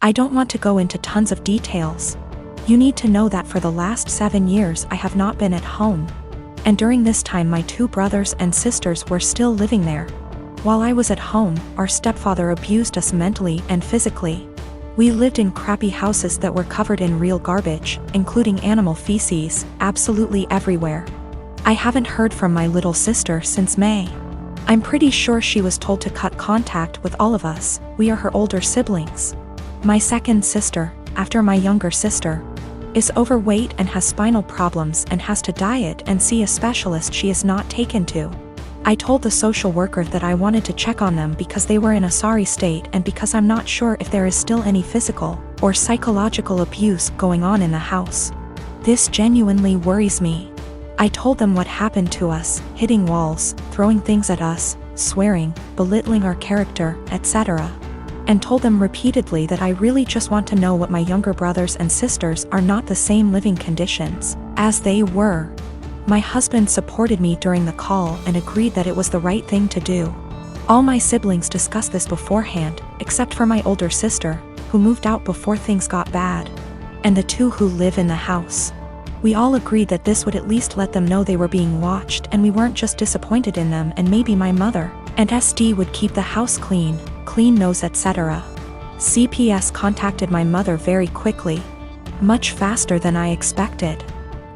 I don't want to go into tons of details. You need to know that for the last 7 years I have not been at home. And during this time my 2 brothers and sisters were still living there. While I was at home, our stepfather abused us mentally and physically. We lived in crappy houses that were covered in real garbage, including animal feces, absolutely everywhere. I haven't heard from my little sister since May. I'm pretty sure she was told to cut contact with all of us. We are her older siblings. My second sister, after my younger sister, is overweight and has spinal problems and has to diet and see a specialist she is not taken to. I told the social worker that I wanted to check on them because they were in a sorry state and because I'm not sure if there is still any physical or psychological abuse going on in the house. This genuinely worries me. I told them what happened to us, hitting walls, throwing things at us, swearing, belittling our character, etc. And told them repeatedly that I really just want to know what my younger brothers and sisters are not the same living conditions as they were. My husband supported me during the call and agreed that it was the right thing to do. All my siblings discussed this beforehand, except for my older sister, who moved out before things got bad, and the 2 who live in the house. We all agreed that this would at least let them know they were being watched and we weren't just disappointed in them, and maybe my mother and SD would keep the house clean nose, etc. CPS contacted my mother very quickly. Much faster than I expected.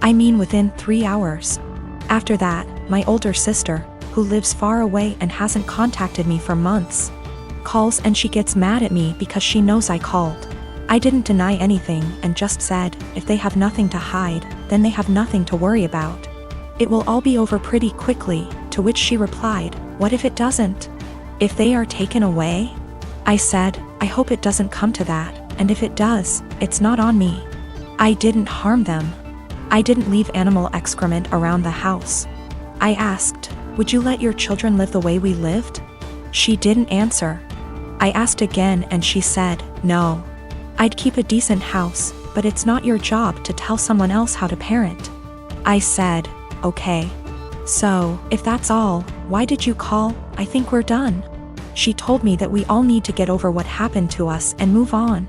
I mean within 3 hours. After that, my older sister, who lives far away and hasn't contacted me for months, calls and she gets mad at me because she knows I called. I didn't deny anything and just said, if they have nothing to hide, then they have nothing to worry about. It will all be over pretty quickly, to which she replied, what if it doesn't? If they are taken away? I said, I hope it doesn't come to that, and if it does, it's not on me. I didn't harm them. I didn't leave animal excrement around the house. I asked, would you let your children live the way we lived? She didn't answer. I asked again and she said, no. I'd keep a decent house, but it's not your job to tell someone else how to parent. I said, okay. So, if that's all, why did you call? I think we're done. She told me that we all need to get over what happened to us and move on.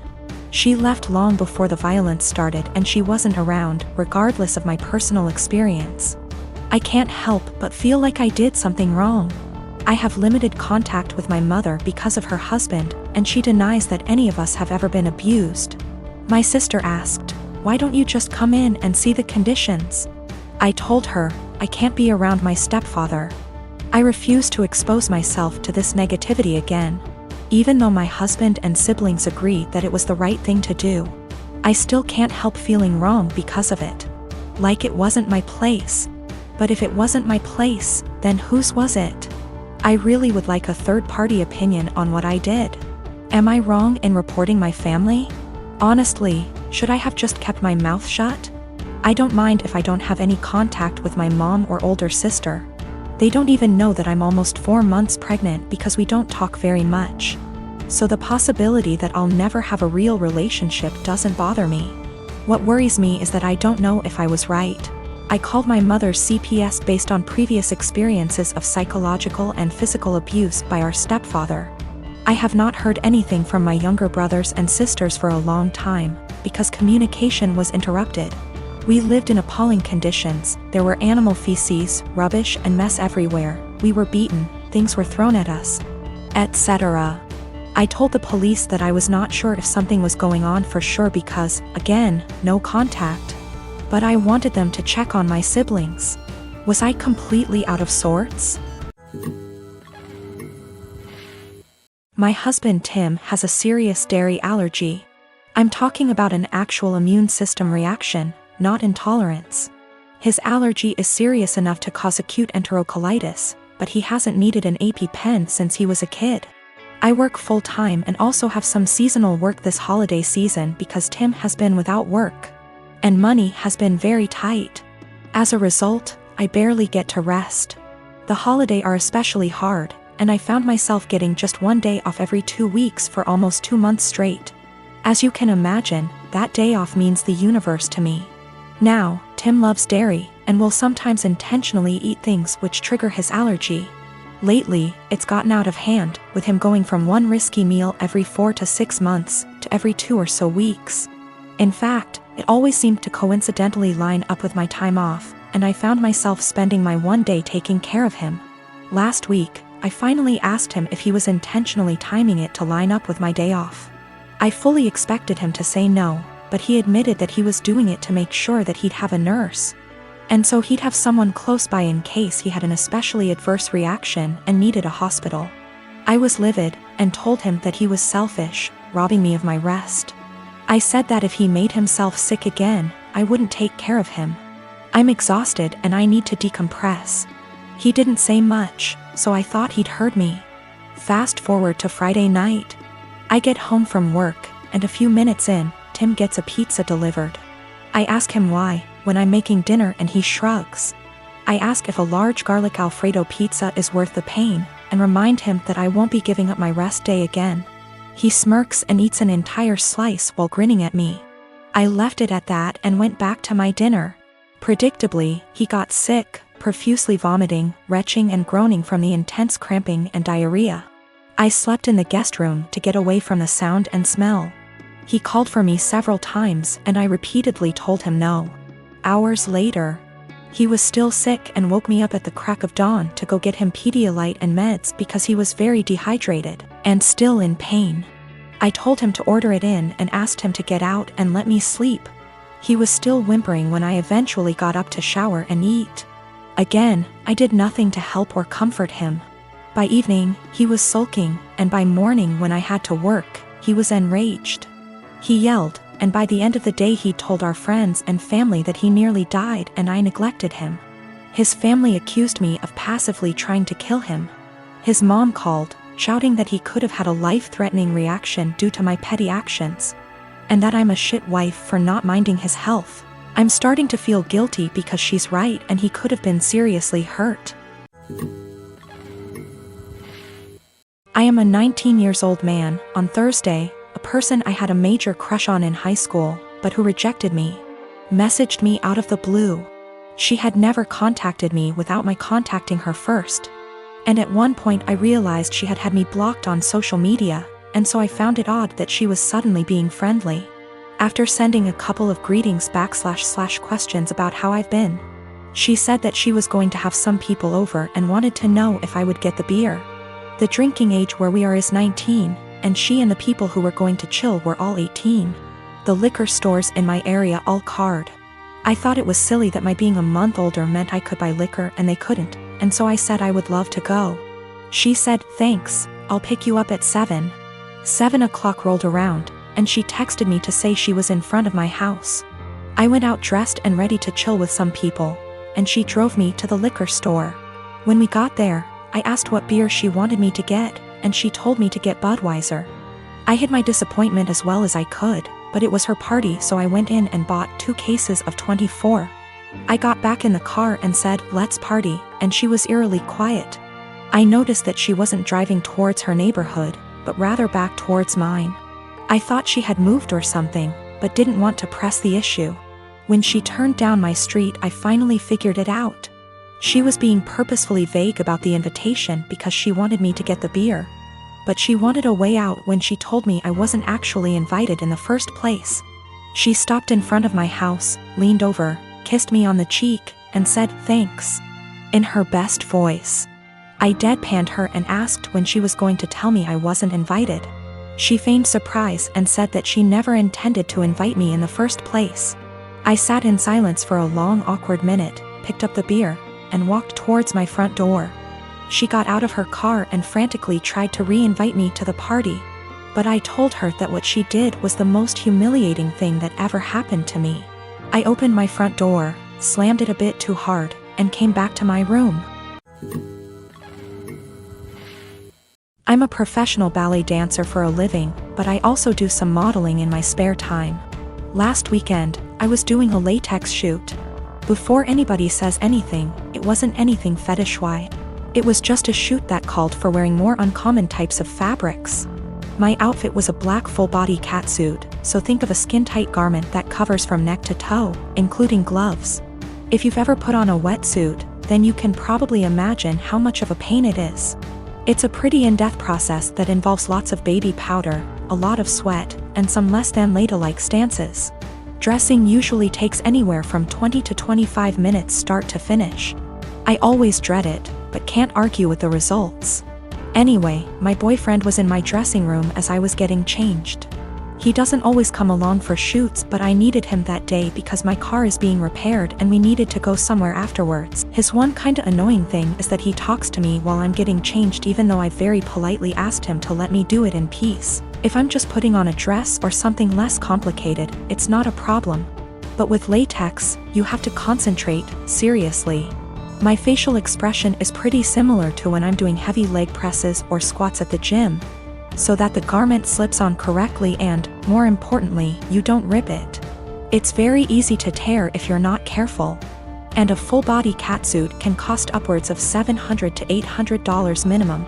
She left long before the violence started and she wasn't around, regardless of my personal experience. I can't help but feel like I did something wrong. I have limited contact with my mother because of her husband, and she denies that any of us have ever been abused. My sister asked, why don't you just come in and see the conditions? I told her, I can't be around my stepfather. I refuse to expose myself to this negativity again. Even though my husband and siblings agree that it was the right thing to do, I still can't help feeling wrong because of it. Like it wasn't my place. But if it wasn't my place, then whose was it? I really would like a third-party opinion on what I did. Am I wrong in reporting my family? Honestly, should I have just kept my mouth shut? I don't mind if I don't have any contact with my mom or older sister. They don't even know that I'm almost 4 months pregnant because we don't talk very much. So the possibility that I'll never have a real relationship doesn't bother me. What worries me is that I don't know if I was right. I called my mother's CPS based on previous experiences of psychological and physical abuse by our stepfather. I have not heard anything from my younger brothers and sisters for a long time, because communication was interrupted. We lived in appalling conditions. There were animal feces, rubbish and mess everywhere. We were beaten, things were thrown at us, etc. I told the police that I was not sure if something was going on for sure because, again, no contact. But I wanted them to check on my siblings. Was I completely out of sorts? My husband Tim has a serious dairy allergy. I'm talking about an actual immune system reaction, not intolerance. His allergy is serious enough to cause acute enterocolitis, but he hasn't needed an EpiPen since he was a kid. I work full-time and also have some seasonal work this holiday season because Tim has been without work. And money has been very tight. As a result, I barely get to rest. The holidays are especially hard, and I found myself getting just 1 day off every 2 weeks for almost 2 months straight. As you can imagine, that day off means the universe to me. Now, Tim loves dairy, and will sometimes intentionally eat things which trigger his allergy. Lately, it's gotten out of hand, with him going from one risky meal every 4 to 6 months to every 2 or so weeks. In fact, it always seemed to coincidentally line up with my time off, and I found myself spending my one day taking care of him. Last week, I finally asked him if he was intentionally timing it to line up with my day off. I fully expected him to say no, but he admitted that he was doing it to make sure that he'd have a nurse. And so he'd have someone close by in case he had an especially adverse reaction and needed a hospital. I was livid, and told him that he was selfish, robbing me of my rest. I said that if he made himself sick again, I wouldn't take care of him. I'm exhausted and I need to decompress. He didn't say much, so I thought he'd heard me. Fast forward to Friday night. I get home from work, and a few minutes in, Tim gets a pizza delivered. I ask him why, when I'm making dinner, and he shrugs. I ask if a large garlic Alfredo pizza is worth the pain, and remind him that I won't be giving up my rest day again. He smirks and eats an entire slice while grinning at me. I left it at that and went back to my dinner. Predictably, he got sick, profusely vomiting, retching and groaning from the intense cramping and diarrhea. I slept in the guest room to get away from the sound and smell. He called for me several times and I repeatedly told him no. Hours later, he was still sick and woke me up at the crack of dawn to go get him Pedialyte and meds because he was very dehydrated and still in pain. I told him to order it in and asked him to get out and let me sleep. He was still whimpering when I eventually got up to shower and eat. Again, I did nothing to help or comfort him. By evening, he was sulking, and by morning when I had to work, he was enraged. He yelled, and by the end of the day he told our friends and family that he nearly died and I neglected him. His family accused me of passively trying to kill him. His mom called, shouting that he could have had a life-threatening reaction due to my petty actions, and that I'm a shit wife for not minding his health. I'm starting to feel guilty because she's right and he could have been seriously hurt. I am a 19-year-old man. On Thursday, a person I had a major crush on in high school, but who rejected me, messaged me out of the blue. She had never contacted me without my contacting her first. And at one point I realized she had had me blocked on social media, and so I found it odd that she was suddenly being friendly. After sending a couple of greetings / questions about how I've been, she said that she was going to have some people over and wanted to know if I would get the beer. The drinking age where we are is 19, and she and the people who were going to chill were all 18. The liquor stores in my area all card. I thought it was silly that my being a month older meant I could buy liquor and they couldn't, and so I said I would love to go. She said, "Thanks, I'll pick you up at 7. 7 o'clock rolled around, and she texted me to say she was in front of my house. I went out dressed and ready to chill with some people, and she drove me to the liquor store. When we got there, I asked what beer she wanted me to get, and she told me to get Budweiser. I hid my disappointment as well as I could, but it was her party, so I went in and bought 2 cases of 24. I got back in the car and said, "Let's party," and she was eerily quiet. I noticed that she wasn't driving towards her neighborhood, but rather back towards mine. I thought she had moved or something, but didn't want to press the issue. When she turned down my street, I finally figured it out. She was being purposefully vague about the invitation because she wanted me to get the beer. But she wanted a way out when she told me I wasn't actually invited in the first place. She stopped in front of my house, leaned over, kissed me on the cheek, and said, "Thanks," in her best voice. I deadpanned her and asked when she was going to tell me I wasn't invited. She feigned surprise and said that she never intended to invite me in the first place. I sat in silence for a long, awkward minute, picked up the beer, and walked towards my front door. She got out of her car and frantically tried to re-invite me to the party, but I told her that what she did was the most humiliating thing that ever happened to me. I opened my front door, slammed it a bit too hard, and came back to my room. I'm a professional ballet dancer for a living, but I also do some modeling in my spare time. Last weekend, I was doing a latex shoot. Before anybody says anything, it wasn't anything fetish-wise. It was just a shoot that called for wearing more uncommon types of fabrics. My outfit was a black full-body catsuit, so think of a skin-tight garment that covers from neck to toe, including gloves. If you've ever put on a wetsuit, then you can probably imagine how much of a pain it is. It's a pretty in-depth process that involves lots of baby powder, a lot of sweat, and some less than ladylike stances. Dressing usually takes anywhere from 20 to 25 minutes start to finish. I always dread it, but can't argue with the results. Anyway, my boyfriend was in my dressing room as I was getting changed. He doesn't always come along for shoots, but I needed him that day because my car is being repaired and we needed to go somewhere afterwards. His one kinda annoying thing is that he talks to me while I'm getting changed even though I very politely asked him to let me do it in peace. If I'm just putting on a dress or something less complicated, it's not a problem. But with latex, you have to concentrate, seriously. My facial expression is pretty similar to when I'm doing heavy leg presses or squats at the gym, so that the garment slips on correctly and, more importantly, you don't rip it. It's very easy to tear if you're not careful. And a full-body catsuit can cost upwards of $700 to $800 minimum.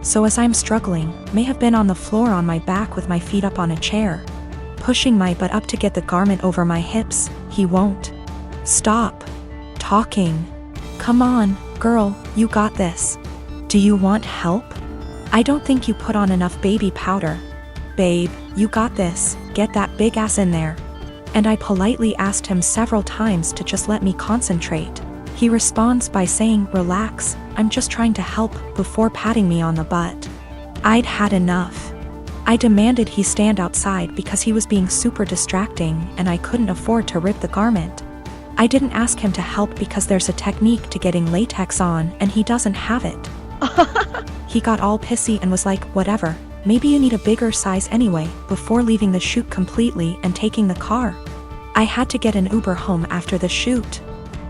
So as I'm struggling, may have been on the floor on my back with my feet up on a chair, pushing my butt up to get the garment over my hips, he won't stop talking. Come on, girl, you got this. Do you want help? I don't think you put on enough baby powder. Babe, you got this, get that big ass in there. And I politely asked him several times to just let me concentrate. He responds by saying, relax, I'm just trying to help, before patting me on the butt. I'd had enough. I demanded he stand outside because he was being super distracting and I couldn't afford to rip the garment. I didn't ask him to help because there's a technique to getting latex on and he doesn't have it. He got all pissy and was like, whatever, maybe you need a bigger size anyway, before leaving the shoot completely and taking the car. I had to get an Uber home after the shoot.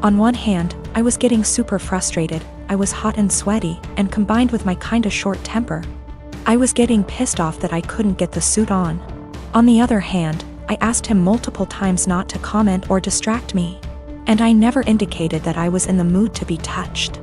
On one hand, I was getting super frustrated, I was hot and sweaty, and combined with my kinda short temper, I was getting pissed off that I couldn't get the suit on. On the other hand, I asked him multiple times not to comment or distract me. And I never indicated that I was in the mood to be touched.